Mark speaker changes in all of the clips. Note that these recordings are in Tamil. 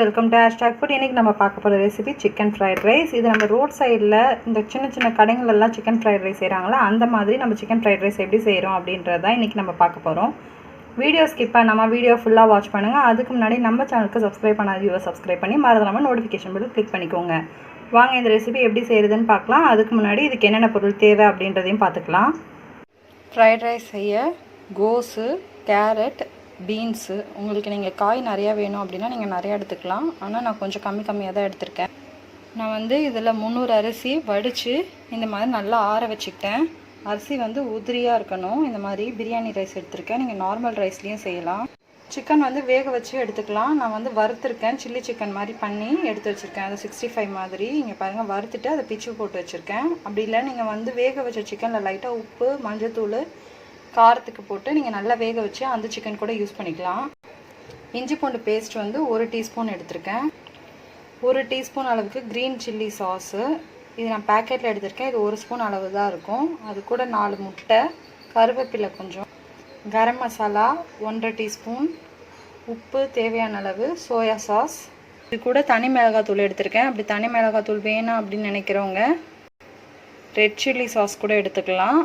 Speaker 1: Welcome to hashtagfood. இன்றைக்கி நம்ம பார்க்க போகிற ரெசிபி சிக்கன் ஃப்ரைட் ரைஸ். இது நம்ம ரோட் சைடில் இந்த சின்ன சின்ன கடைங்களெல்லாம் சிக்கன் ஃப்ரைட் ரைஸ் செய்கிறாங்களா, அந்த மாதிரி நம்ம சிக்கன் ஃப்ரைட் ரைஸ் எப்படி செய்கிறோம் அப்படின்றது தான் இன்றைக்கி நம்ம பார்க்க போகிறோம். வீடியோ ஸ்கிப் பண்ணாமல் வீடியோ ஃபுல்லாக வாட்ச் பண்ணுங்கள். அதுக்கு முன்னாடி நம்ம சேனலுக்கு சப்ஸ்கிரைப் பண்ணாத வியூவை சப்ஸ்கிரைப் பண்ணி மறந்துடாமல் நோட்டிஃபிகேஷன் பில் கிளிக் பண்ணிக்கோங்க. வாங்க இந்த ரெசிபி எப்படி செய்கிறதுன்னு பார்க்கலாம். அதுக்கு முன்னாடி இதுக்கு என்னென்ன பொருள் தேவை அப்படின்றதையும் பார்த்துக்கலாம். ஃப்ரைட் ரைஸ் செய்ய கோஸு, கேரட், பீன்ஸு, உங்களுக்கு நீங்கள் காய் நிறையா வேணும் அப்படின்னா நீங்கள் நிறையா எடுத்துக்கலாம். ஆனால் நான் கொஞ்சம் கம்மியாக தான் எடுத்திருக்கேன். நான் இதில் 300 அரிசி வடித்து இந்த மாதிரி நல்லா ஆற வச்சுக்கிட்டேன். அரிசி உதிரியாக இருக்கணும். இந்த மாதிரி பிரியாணி ரைஸ் எடுத்திருக்கேன். நீங்கள் நார்மல் ரைஸ்லேயும் செய்யலாம். சிக்கன் வேக வச்சு எடுத்துக்கலாம். நான் வறுத்துருக்கேன். சில்லி சிக்கன் மாதிரி பண்ணி எடுத்து வச்சுருக்கேன். அது 65 மாதிரி. இங்கே பாருங்கள், வறுத்துட்டு அதை பிச்சு போட்டு வச்சுருக்கேன். அப்படி இல்லை நீங்கள் வேக வச்ச சிக்கனில் லைட்டாக உப்பு, மஞ்சத்தூள், காரத்துக்கு போட்டு நீங்கள் நல்லா வேக வச்சு அந்த சிக்கன் கூட யூஸ் பண்ணிக்கலாம். இஞ்சி பூண்டு பேஸ்ட் 1 டீஸ்பூன் எடுத்திருக்கேன். 1 டீஸ்பூன் அளவுக்கு க்ரீன் சில்லி சாஸு, இது நான் பேக்கெட்டில் எடுத்திருக்கேன். இது 1 ஸ்பூன் அளவு தான் இருக்கும். அது கூட 4 முட்டை, கருவேப்பிலை கொஞ்சம், கரம் மசாலா 1.5 டீஸ்பூன், உப்பு தேவையான அளவு, சோயா சாஸ், இது கூட தனி மிளகாத்தூள் எடுத்திருக்கேன். அப்படி தனி மிளகாத்தூள் வேணாம் அப்படின்னு நினைக்கிறவங்க ரெட் சில்லி சாஸ் கூட எடுத்துக்கலாம்,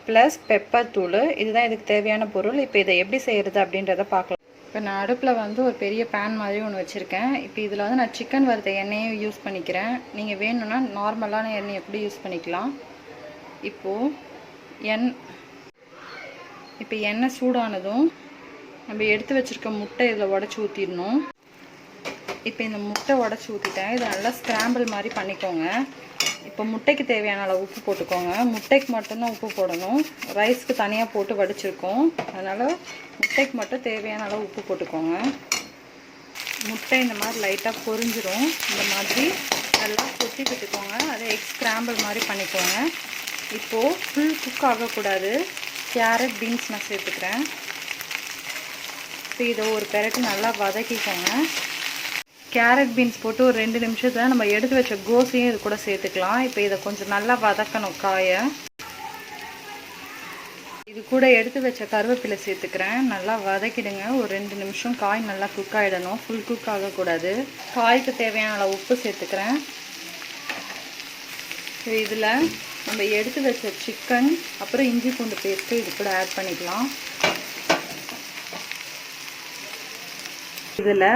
Speaker 1: ப்ளஸ் பெப்பர் தூள். இதுதான் இதுக்கு தேவையான பொருள். இப்போ இதை எப்படி செய்கிறது அப்படின்றத பார்க்கலாம். இப்போ நான் அடுப்பில் ஒரு பெரிய பேன் மாதிரி ஒன்று வச்சுருக்கேன். இப்போ இதில் நான் சிக்கன் வறுத்த எண்ணெயும் யூஸ் பண்ணிக்கிறேன். நீங்கள் வேணும்னா நார்மலான எண்ணெய் எப்படி யூஸ் பண்ணிக்கலாம். இப்போ எண்ணெய் சூடானதும் நம்ம எடுத்து வச்சுருக்க முட்டை இதில் உடச்சி ஊற்றிடணும். இப்போ இந்த முட்டை உடச்சி ஊற்றிட்டேன். இதை நல்லா ஸ்க்ராம்பிள் மாதிரி பண்ணிக்கோங்க. இப்போ முட்டைக்கு தேவையான அளவு உப்பு போட்டுக்கோங்க. முட்டைக்கு மட்டும்தான் உப்பு போடணும். ரைஸ்க்கு தனியாக போட்டு வடிச்சிருக்கோம். அதனால் முட்டைக்கு மட்டும் தேவையான அளவு உப்பு போட்டுக்கோங்க. முட்டை இந்த மாதிரி லைட்டாக பொரிஞ்சிரும். இந்த மாதிரி நல்லா கொத்தி விட்டுக்கோங்க. அதை எக் ஸ்க்ராம்பிள் மாதிரி பண்ணிக்கோங்க. இப்போது ஃபுல் குக் ஆகக்கூடாது. கேரட், பீன்ஸ் நான் சேர்த்துக்கிறேன். இப்போ இதை ஒரு பெரட்டு நல்லா வதக்கிக்கோங்க. கேரட், பீன்ஸ் போட்டு ஒரு 2 நிமிஷத்தில் நம்ம எடுத்து வச்ச கோஸையும் இது கூட சேர்த்துக்கலாம். இப்போ இதை கொஞ்சம் நல்லா வதக்கணும் காயை. இது கூட எடுத்து வச்ச கருவேப்பிலை சேர்த்துக்கிறேன். நல்லா வதக்கிடுங்க. ஒரு 2 நிமிஷம் காய் நல்லா குக் ஆகிடணும். ஃபுல் குக் ஆகக்கூடாது. காய்க்கு தேவையான அளவு உப்பு சேர்த்துக்கிறேன். இதில் நம்ம எடுத்து வச்ச சிக்கன், அப்புறம் இஞ்சி பூண்டு பேஸ்ட்டு இது கூட ஆட் பண்ணிக்கலாம். இதில்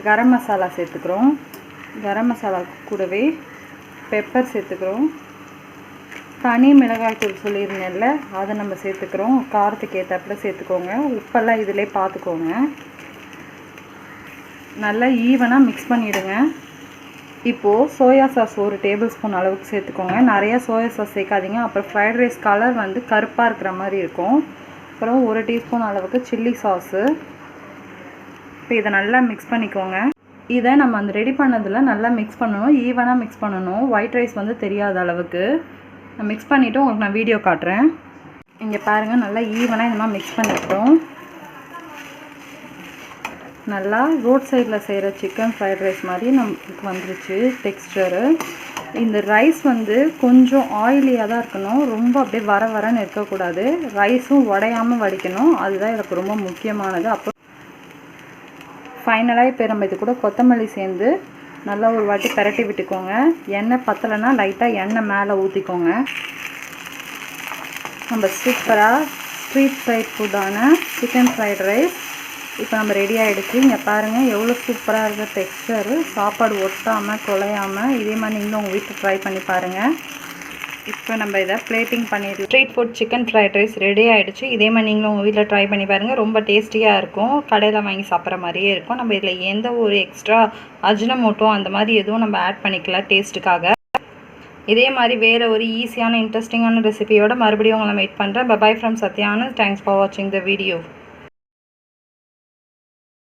Speaker 1: கரம் மசாலா சேர்த்துக்கிறோம். கரம் மசாலா கூடவே பெப்பர் சேர்த்துக்கிறோம். தனி மிளகாய் தூள் சொல்லியிருந்தேன்ல, அதை நம்ம சேர்த்துக்கிறோம். காரத்துக்கு ஏற்றாப்புல சேர்த்துக்கோங்க. உப்பெல்லாம் இதிலே பார்த்துக்கோங்க. நல்லா ஈவனாக மிக்ஸ் பண்ணிவிடுங்க. இப்போது சோயா சாஸ் 1 டேபிள் ஸ்பூன் அளவுக்கு சேர்த்துக்கோங்க. நிறையா சோயா சாஸ் சேர்க்காதீங்க. அப்புறம் ஃப்ரைட் ரைஸ் கலர் கருப்பாக இருக்கிற மாதிரி இருக்கும். அப்புறம் 1 டீஸ்பூன் அளவுக்கு சில்லி சாஸு. இப்போ இதை நல்லா மிக்ஸ் பண்ணிக்கோங்க. இதை நம்ம ரெடி பண்ணதில் நல்லா மிக்ஸ் பண்ணணும். ஈவனாக மிக்ஸ் பண்ணணும். ஒயிட் ரைஸ் தெரியாத அளவுக்கு நான் மிக்ஸ் பண்ணிவிட்டு உங்களுக்கு நான் வீடியோ காட்டுறேன். இங்கே பாருங்கள், நல்லா ஈவனாக இந்த மாதிரி மிக்ஸ் பண்ணிக்கிட்டோம். நல்லா ரோட் சைடில் செய்கிற சிக்கன் ஃப்ரைட் ரைஸ் மாதிரி நமக்கு வந்துருச்சு டெக்ஸ்டரு. இந்த ரைஸ் கொஞ்சம் ஆயிலியாக தான் இருக்கணும். ரொம்ப அப்படியே வரன்னு இருக்கக்கூடாது. ரைஸும் உடையாமல் வடிக்கணும். அதுதான் எனக்கு ரொம்ப முக்கியமானது. அப்போ ஃபைனலாக இப்போ நம்ம இது கூட கொத்தமல்லி சேர்ந்து நல்லா ஒரு வாட்டி பரட்டி விட்டுக்கோங்க. எண்ணெய் பத்தலைன்னா லைட்டாக எண்ணெய் மேலே ஊற்றிக்கோங்க. நம்ம சூப்பராக ஸ்ட்ரீட் ஃப்ரைட் ஃபுட்டான சிக்கன் ஃப்ரைட் ரைஸ் இப்போ நம்ம ரெடி ஆகிடுச்சு. இங்கே பாருங்கள் எவ்வளோ சூப்பராக இருக்கிற டெக்ஸ்டரு. சாப்பாடு ஒட்டாமல் குலையாமல் இதே மாதிரி நீங்களும் உங்கள் வீட்டில் ட்ரை பண்ணி பாருங்கள். இப்போ நம்ம இதை பிளேட்டிங் பண்ணிடலாம். Street food chicken fried rice ready ஆகிடுச்சு. இதே மாதிரி நீங்களும் உங்கள் வீட்டில் ட்ரை பண்ணி பாருங்கள். ரொம்ப டேஸ்டியாக இருக்கும். கடையில் வாங்கி சாப்பிட்ற மாதிரியே இருக்கும். நம்ம இதில் எந்த ஒரு எக்ஸ்ட்ரா அஜினமோட்டோ அந்த மாதிரி எதுவும் நம்ம ஆட் பண்ணிக்கலாம் டேஸ்ட்டுக்காக. இதே மாதிரி வேறு ஒரு ஈஸியான இன்ட்ரெஸ்டிங்கான ரெசிபியோட மறுபடியும் உங்களை மீட் பண்ணுறேன். பை ஃப்ரம் சத்யானு. தேங்க்ஸ் ஃபார் வாட்சிங் த வீடியோ.